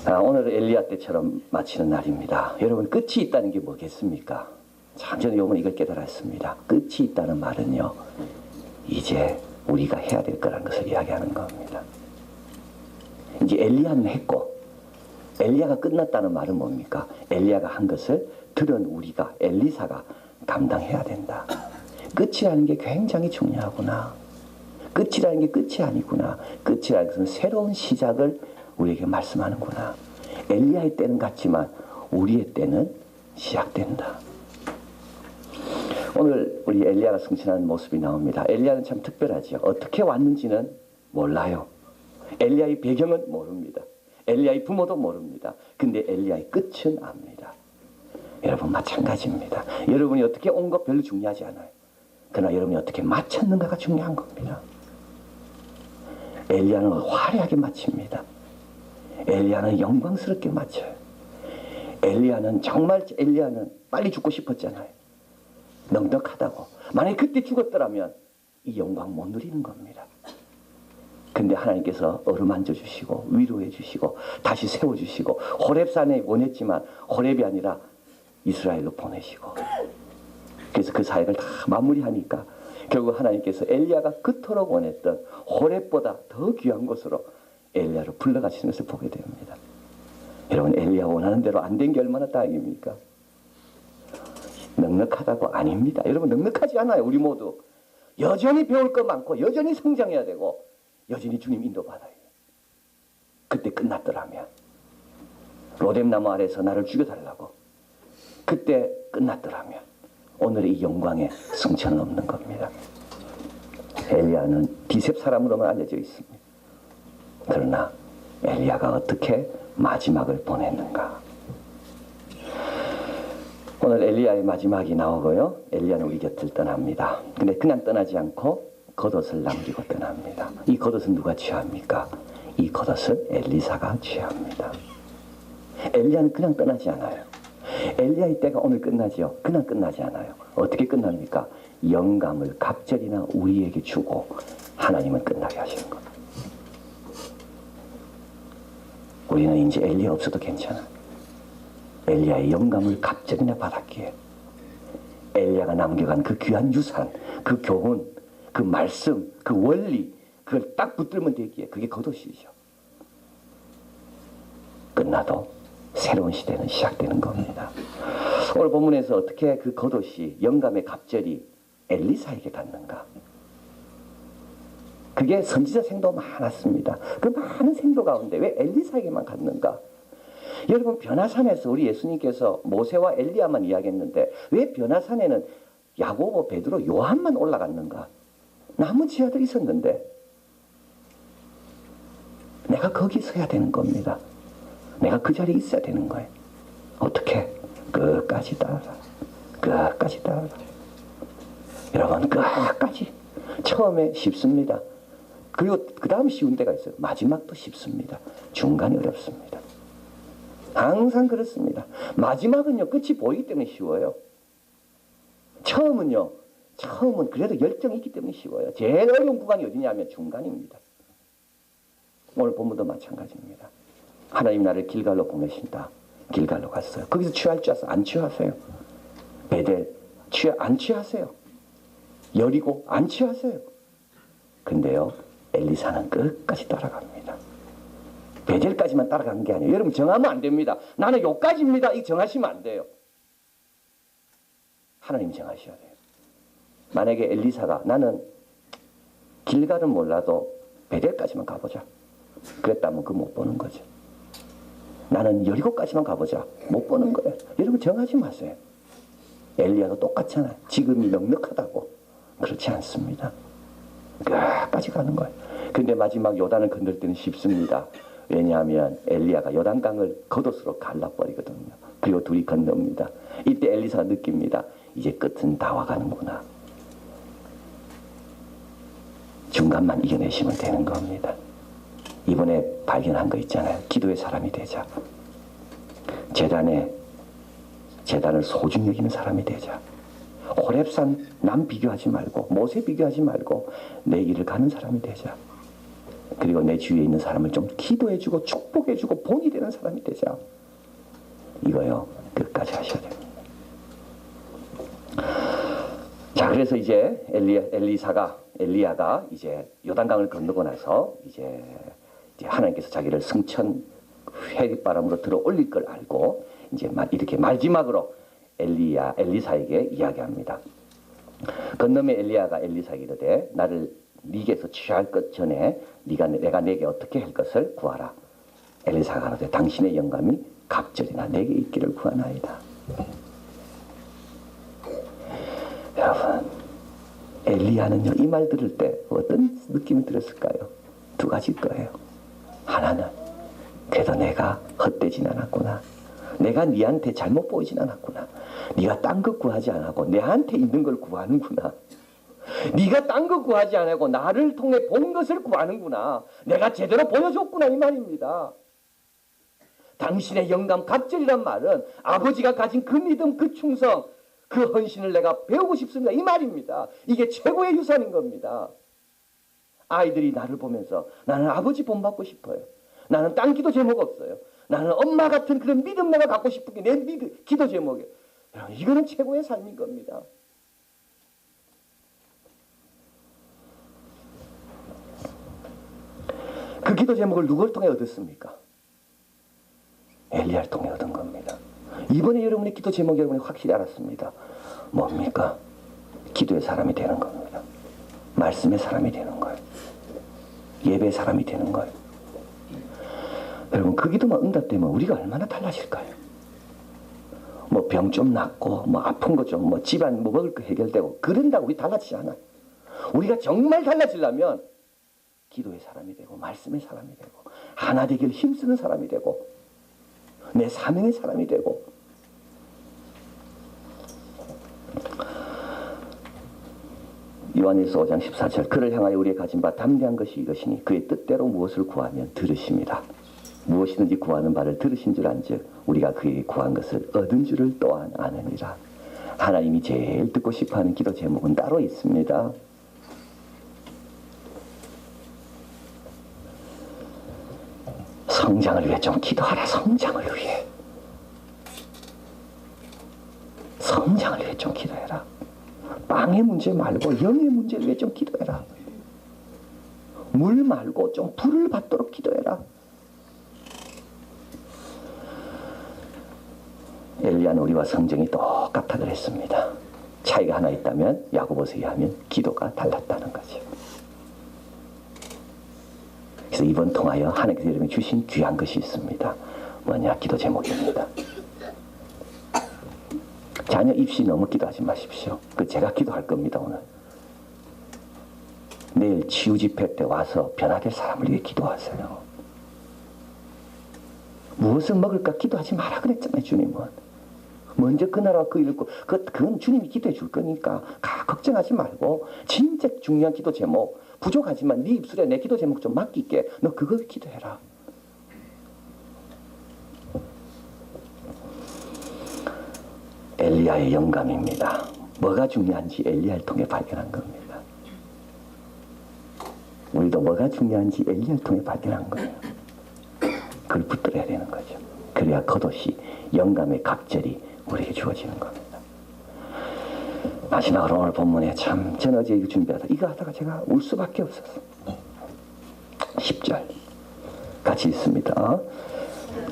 오늘은 엘리야 때처럼 마치는 날입니다. 여러분, 끝이 있다는 게 뭐겠습니까? 참 저는 요번 이걸 깨달았습니다. 끝이 있다는 말은요, 이제 우리가 해야 될 거라는 것을 이야기하는 겁니다. 이제 엘리야는 했고, 엘리야가 끝났다는 말은 뭡니까? 엘리야가 한 것을 들은 우리가, 엘리사가 감당해야 된다. 끝이라는 게 굉장히 중요하구나. 끝이라는 게 끝이 아니구나. 끝이라는 것은 새로운 시작을 우리에게 말씀하는구나. 엘리야의 때는 같지만 우리의 때는 시작된다. 오늘 우리 엘리야가 승천하는 모습이 나옵니다. 엘리야는 참 특별하죠. 어떻게 왔는지는 몰라요. 엘리야의 배경은 모릅니다. 엘리야의 부모도 모릅니다. 근데 엘리야의 끝은 압니다. 여러분, 마찬가지입니다. 여러분이 어떻게 온 것 별로 중요하지 않아요. 그러나 여러분이 어떻게 마쳤는가가 중요한 겁니다. 엘리야는 화려하게 마칩니다. 엘리야는 영광스럽게 마쳐요. 엘리야는 정말 빨리 죽고 싶었잖아요. 넉넉하다고. 만약에 그때 죽었더라면 이 영광 못 누리는 겁니다. 근데 하나님께서 어루만져 주시고 위로해 주시고 다시 세워주시고, 호렙산에 원했지만 호렙이 아니라 이스라엘로 보내시고, 그래서 그 사역을 다 마무리하니까 결국 하나님께서 엘리야가 그토록 원했던 호렙보다 더 귀한 곳으로 엘리야를 불러가시는 것을 보게 됩니다. 여러분, 엘리야 원하는 대로 안 된 게 얼마나 다행입니까? 넉넉하다고? 아닙니다. 여러분, 넉넉하지 않아요. 우리 모두 여전히 배울 거 많고 여전히 성장해야 되고 여전히 주님 인도받아야 해요. 그때 끝났더라면, 로뎀나무 아래서 나를 죽여달라고 그때 끝났더라면 오늘의 이 영광에 승천은 없는 겁니다. 엘리야는 디셉 사람으로만 알려져 있습니다. 그러나 엘리야가 어떻게 마지막을 보냈는가. 오늘 엘리야의 마지막이 나오고요. 엘리야는 우리 곁을 떠납니다. 근데 그냥 떠나지 않고 겉옷을 남기고 떠납니다. 이 겉옷은 누가 취합니까? 이 겉옷을 엘리사가 취합니다. 엘리야는 그냥 떠나지 않아요. 엘리야의 때가 오늘 끝나지요. 그냥 끝나지 않아요. 어떻게 끝납니까? 영감을 갑절이나 우리에게 주고 하나님은 끝나게 하시는 겁니다. 우리는 이제 엘리야 없어도 괜찮아. 엘리야의 영감을 갑절이나 받았기에 엘리야가 남겨간 그 귀한 유산, 그 교훈, 그 말씀, 그 원리, 그걸 딱 붙들면 되기에 그게 겉옷이죠. 끝나도 새로운 시대는 시작되는 겁니다. 오늘 본문에서 어떻게 그 겉옷이, 영감의 갑절이 엘리사에게 갔는가. 그게 선지자 생도 많았습니다. 그 많은 생도 가운데 왜 엘리사에게만 갔는가? 여러분, 변화산에서 우리 예수님께서 모세와 엘리야만 이야기했는데 왜 변화산에는 야고보, 베드로, 요한만 올라갔는가? 남은 제자들이 있었는데 내가 거기 서야 되는 겁니다. 내가 그 자리에 있어야 되는 거예요. 어떻게? 끝까지 따라. 끝까지 따라. 여러분, 끝까지. 처음에 쉽습니다. 그리고 그 다음 쉬운 때가 있어요. 마지막도 쉽습니다. 중간이 어렵습니다. 항상 그렇습니다. 마지막은요, 끝이 보이기 때문에 쉬워요. 처음은 그래도 열정이 있기 때문에 쉬워요. 제일 어려운 구간이 어디냐면 중간입니다. 오늘 본문도 마찬가지입니다. 하나님 나를 길갈로 보내신다. 길갈로 갔어요. 거기서 취할 줄 알았어요. 안 취하세요. 베델 안 취하세요. 여리고 안 취하세요. 근데요, 엘리사는 끝까지 따라갑니다. 베델까지만 따라간 게 아니에요. 여러분, 정하면 안 됩니다. 나는 여기까지입니다. 이거 정하시면 안 돼요. 하나님 정하셔야 돼요. 만약에 엘리사가 나는 길갈은 몰라도 베델까지만 가보자, 그랬다면 그거 못 보는 거죠. 나는 여리고까지만 가보자, 못 보는 거예요. 여러분, 정하지 마세요. 엘리야도 똑같잖아요. 지금이 넉넉하다고. 그렇지 않습니다. 끝까지 가는 거예요. 근데 마지막 요단을 건널 때는 쉽습니다. 왜냐하면 엘리야가 요단강을 겉옷으로 갈라버리거든요. 그리고 둘이 건넙니다. 이때 엘리사가 느낍니다. 이제 끝은 다 와가는구나. 중간만 이겨내시면 되는 겁니다. 이번에 발견한 거 있잖아요. 기도의 사람이 되자. 재단을 소중히 여기는 사람이 되자. 호렙산 남 비교하지 말고 모세 비교하지 말고 내 길을 가는 사람이 되자. 그리고 내 주위에 있는 사람을 좀 기도해주고 축복해주고 본이 되는 사람이 되자. 이거요. 끝까지 하셔야 됩니다. 자, 그래서 이제 엘리야가 이제 요단강을 건너고 나서 이제 하나님께서 자기를 승천 회바람으로 들어 올릴 걸 알고 이제 이렇게 마지막으로 엘리사에게 이야기합니다. 건너면 엘리야가 엘리사에게 이르되 나를 네게서 취할 것 전에 내가 내게 어떻게 할 것을 구하라. 엘리사가 가로되 당신의 영감이 갑절이나 내게 있기를 구하나이다. 여러분, 엘리야는요, 이 말 들을 때 어떤 느낌이 들었을까요? 두 가지일 거예요. 하나는 그래도 내가 헛되진 않았구나. 내가 네한테 잘못 보이진 않았구나. 네가 딴 것 구하지 않고 내한테 있는 걸 구하는구나. 네가 딴 거 구하지 않고 나를 통해 본 것을 구하는구나. 내가 제대로 보여줬구나, 이 말입니다. 당신의 영감 갑절이란 말은 아버지가 가진 그 믿음, 그 충성, 그 헌신을 내가 배우고 싶습니다, 이 말입니다. 이게 최고의 유산인 겁니다. 아이들이 나를 보면서 나는 아버지 본받고 싶어요. 나는 딴 기도 제목 없어요. 나는 엄마 같은 그런 믿음 내가 갖고 싶은 게 내 기도 제목이에요. 이거는 최고의 삶인 겁니다. 그 기도 제목을 누구를 통해 얻었습니까? 엘리야를 통해 얻은 겁니다. 이번에 여러분의 기도 제목이 여러분이 확실히 알았습니다. 뭡니까? 기도의 사람이 되는 겁니다. 말씀의 사람이 되는 거예요. 예배의 사람이 되는 거예요. 여러분, 그 기도만 응답되면 우리가 얼마나 달라질까요? 뭐 병 좀 낫고 뭐 아픈 거 좀 뭐 집안 뭐 먹을 거 해결되고 그런다고 우리 달라지지 않아요. 우리가 정말 달라지려면 기도의 사람이 되고 말씀의 사람이 되고 하나 되길 힘쓰는 사람이 되고 내 사명의 사람이 되고. 요한일서 5장 14절 그를 향하여 우리의 가진 바 담대한 것이 이것이니 그의 뜻대로 무엇을 구하면 들으십니다. 무엇이든지 구하는 바를 들으신 줄 안즉 우리가 그에게 구한 것을 얻은 줄을 또한 아느니라. 하나님이 제일 듣고 싶어하는 기도 제목은 따로 있습니다. 성장을 위해 좀 기도하라. 성장을 위해. 성장을 위해 좀 기도해라. 빵의 문제 말고 영의 문제를 위해 좀 기도해라. 물 말고 좀 불을 받도록 기도해라. 엘리야는 우리와 성정이 똑같아 그랬습니다. 차이가 하나 있다면 야고보서에 의하면 기도가 달랐다는 거죠. 그래서 이번 통하여 하나님께서 여러분이 주신 귀한 것이 있습니다. 뭐냐? 기도 제목입니다. 자녀 입시 너무 기도하지 마십시오. 그 제가 기도할 겁니다. 오늘 내일 치유 집회 때 와서 변화될 사람을 위해 기도하세요. 무엇을 먹을까 기도하지 마라 그랬잖아요. 주님은 먼저 그 나라와 그 일을 그건 주님이 기도해 줄 거니까 걱정하지 말고 진짜 중요한 기도 제목 부족하지만 네 입술에 내 기도 제목 좀 맡길게. 너 그거 기도해라. 엘리야의 영감입니다. 뭐가 중요한지 엘리야를 통해 발견한 겁니다. 우리도 뭐가 중요한지 엘리야를 통해 발견한 거예요. 그걸 붙들어야 되는 거죠. 그래야 겉옷이 영감의 갑절이 우리에게 주어지는 겁니다. 마지막으로 오늘 본문에 참 전 어제 이거 준비하다 이거 하다가 제가 울 수밖에 없었어. 10절 같이 있습니다.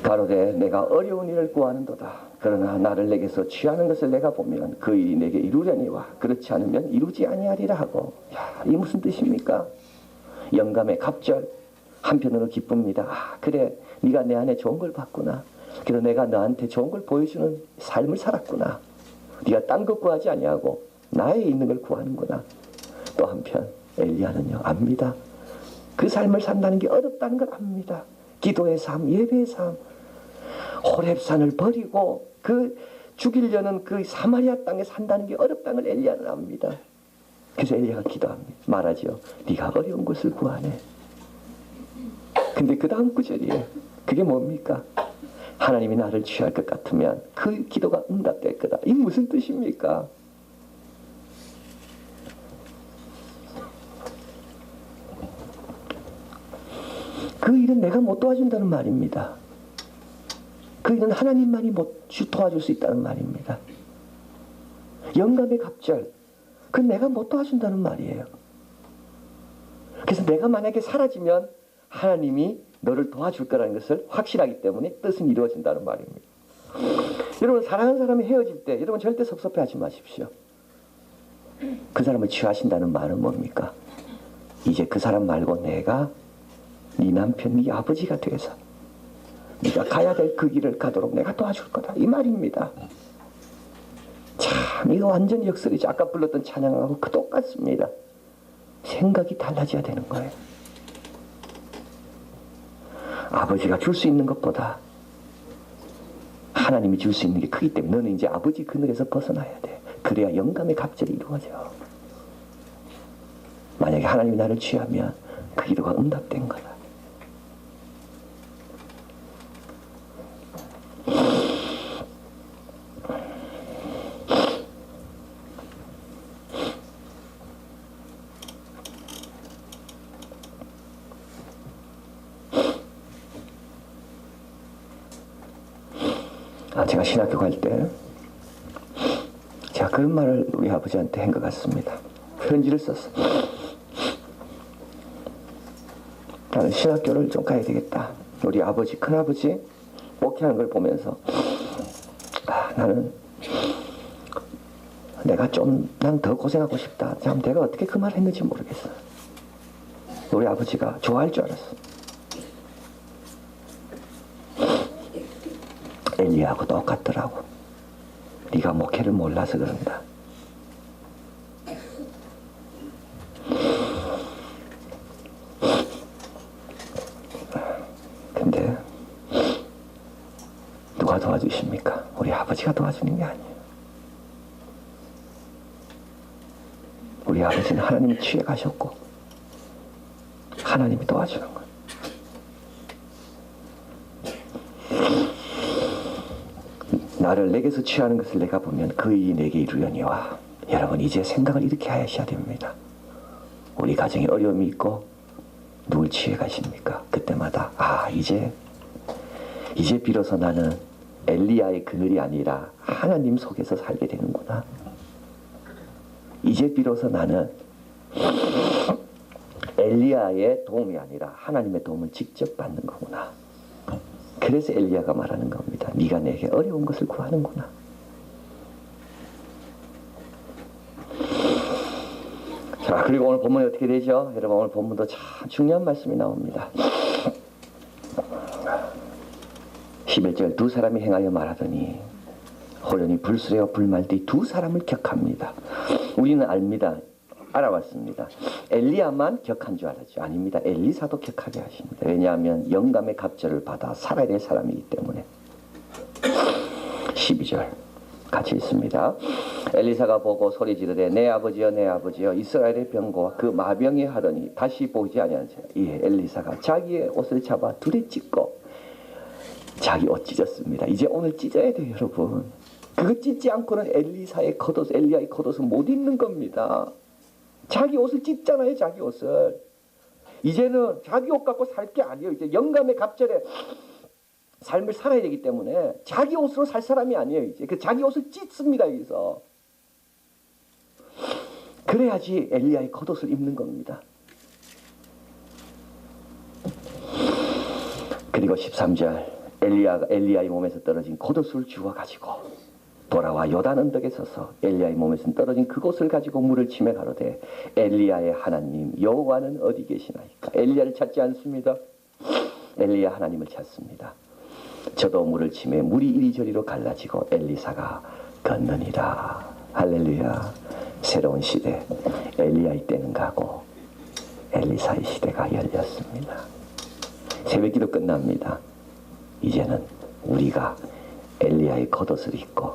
가로되 내가 어려운 일을 구하는도다. 그러나 나를 내게서 취하는 것을 내가 보면 그 일이 내게 이루려니와 그렇지 않으면 이루지 아니하리라 하고. 야, 이 무슨 뜻입니까? 영감의 갑절. 한편으로 기쁩니다. 아, 그래 네가 내 안에 좋은 걸 봤구나. 그래서 내가 너한테 좋은 걸 보여주는 삶을 살았구나. 네가 딴 것 구하지 아니하고 나에 있는 걸 구하는구나. 또 한편 엘리야는요 압니다. 그 삶을 산다는 게 어렵다는 걸 압니다. 기도의 삶, 예배의 삶, 호렙산을 버리고 그 죽이려는 그 사마리아 땅에 산다는 게 어렵다는 걸 엘리야는 압니다. 그래서 엘리야가 기도합니다. 말하죠. 네가 어려운 것을 구하네. 근데 그 다음 구절이에요. 그게 뭡니까? 하나님이 나를 취할 것 같으면 그 기도가 응답될 거다. 이 무슨 뜻입니까? 그 일은 내가 못 도와준다는 말입니다. 그 일은 하나님만이 못 도와줄 수 있다는 말입니다. 영감의 갑절, 그건 내가 못 도와준다는 말이에요. 그래서 내가 만약에 사라지면 하나님이 너를 도와줄 거라는 것을 확실하기 때문에 뜻은 이루어진다는 말입니다. 여러분, 사랑하는 사람이 헤어질 때 여러분 절대 섭섭해하지 마십시오. 그 사람을 취하신다는 말은 뭡니까? 이제 그 사람 말고 내가 네 남편, 네 아버지가 돼서 네가 가야 될 그 길을 가도록 내가 도와줄 거다, 이 말입니다. 참, 이거 완전 역설이죠. 아까 불렀던 찬양하고 그 똑같습니다. 생각이 달라져야 되는 거예요. 아버지가 줄 수 있는 것보다 하나님이 줄 수 있는 게 크기 때문에 너는 이제 아버지 그늘에서 벗어나야 돼. 그래야 영감의 갑절이 이루어져. 만약에 하나님이 나를 취하면 그 기도가 응답된 거다. 제가 신학교 갈 때 제가 그런 말을 우리 아버지한테 한 것 같습니다. 편지를 썼어. 나는 신학교를 좀 가야 되겠다. 우리 아버지, 큰아버지 목회하는 걸 보면서 나는 내가 좀 난 더 고생하고 싶다. 참 내가 어떻게 그 말을 했는지 모르겠어. 우리 아버지가 좋아할 줄 알았어. 엘리야하고 똑같더라고. 네가 목회를 몰라서 그런다. 근데 누가 도와주십니까? 우리 아버지가 도와주는 게 아니에요. 우리 아버지는 하나님이 취해 가셨고 하나님이 도와주는 거예요. 나를 내게서 취하는 것을 내가 보면 그 일이 내게 이루려니와. 여러분, 이제 생각을 이렇게 하셔야 됩니다. 우리 가정에 어려움이 있고 누굴 취해 가십니까? 그때마다 이제 비로소 나는 엘리야의 그늘이 아니라 하나님 속에서 살게 되는구나. 이제 비로소 나는 엘리야의 도움이 아니라 하나님의 도움을 직접 받는 거구나. 그래서 엘리야가 말하는 겁니다. 네가 내게 어려운 것을 구하는구나. 자, 그리고 오늘 본문이 어떻게 되죠? 여러분, 오늘 본문도 참 중요한 말씀이 나옵니다. 11절, 두 사람이 행하여 말하더니 호련히 불수레와 불말뒤 두 사람을 격합니다. 우리는 알아왔습니다. 엘리야만 격한 줄 알았죠. 아닙니다. 엘리사도 격하게 하십니다. 왜냐하면 영감의 갑절을 받아 살아야 될 사람이기 때문에. 12절 같이 있습니다. 엘리사가 보고 소리 지르되 내 아버지여 내 아버지여 이스라엘의 병고와 그 마병이 하더니 다시 보지 아니하는 자. 이에 엘리사가 자기의 옷을 잡아 둘에 찢고 자기 옷 찢었습니다. 이제 오늘 찢어야 돼요, 여러분. 그거 찢지 않고는 엘리야의 겉옷은 못 입는 겁니다. 자기 옷을 찢잖아요, 자기 옷을. 이제는 자기 옷 갖고 살 게 아니에요. 이제 영감의 갑절에 삶을 살아야 되기 때문에 자기 옷으로 살 사람이 아니에요. 이제 그 자기 옷을 찢습니다, 여기서. 그래야지 엘리야의 겉옷을 입는 겁니다. 그리고 13절, 엘리야의 몸에서 떨어진 겉옷을 주워 가지고 돌아와 요단 언덕에 서서 엘리야의 몸에서 떨어진 그곳을 가지고 물을 치며 가로되 엘리야의 하나님 여호와는 어디 계시나이까. 엘리야를 찾지 않습니다. 엘리야 하나님을 찾습니다. 저도 물을 치매 물이 이리저리로 갈라지고 엘리사가 걷느니라. 할렐루야. 새로운 시대, 엘리야의 때는 가고 엘리사의 시대가 열렸습니다. 새벽기도 끝납니다. 이제는 우리가 엘리야의 겉옷을 입고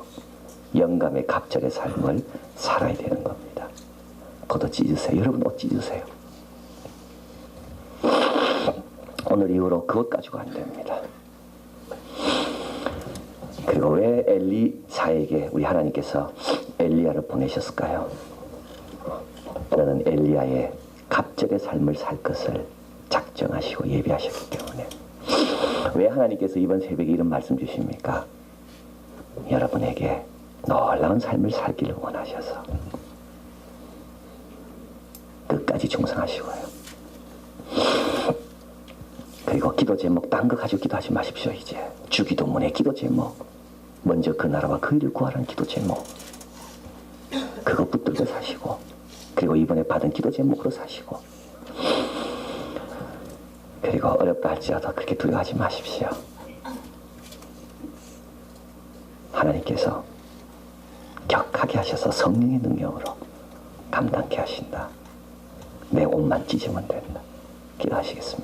영감의 갑절의 삶을 살아야 되는 겁니다. 겉옷 찢으세요. 여러분 옷 찢으세요. 오늘 이후로 그것 가지고 안 됩니다. 그리고 왜 엘리사에게 우리 하나님께서 엘리야를 보내셨을까요? 너는 엘리야의 갑절의 삶을 살 것을 작정하시고 예비하셨기 때문에. 왜 하나님께서 이번 새벽에 이런 말씀 주십니까? 여러분에게 놀라운 삶을 살기를 원하셔서 끝까지 충성하시고요. 그리고 기도 제목 딴 거 가지고 기도하지 마십시오. 이제 주기도문의 기도 제목, 먼저 그 나라와 그 일을 구하라는 기도 제목, 그거 붙들고 사시고, 그리고 이번에 받은 기도 제목으로 사시고, 그리고 어렵다 할지라도 그렇게 두려워하지 마십시오. 하나님께서 격하게 하셔서 성령의 능력으로 감당케 하신다. 내 옷만 찢으면 된다. 기도하시겠습니다.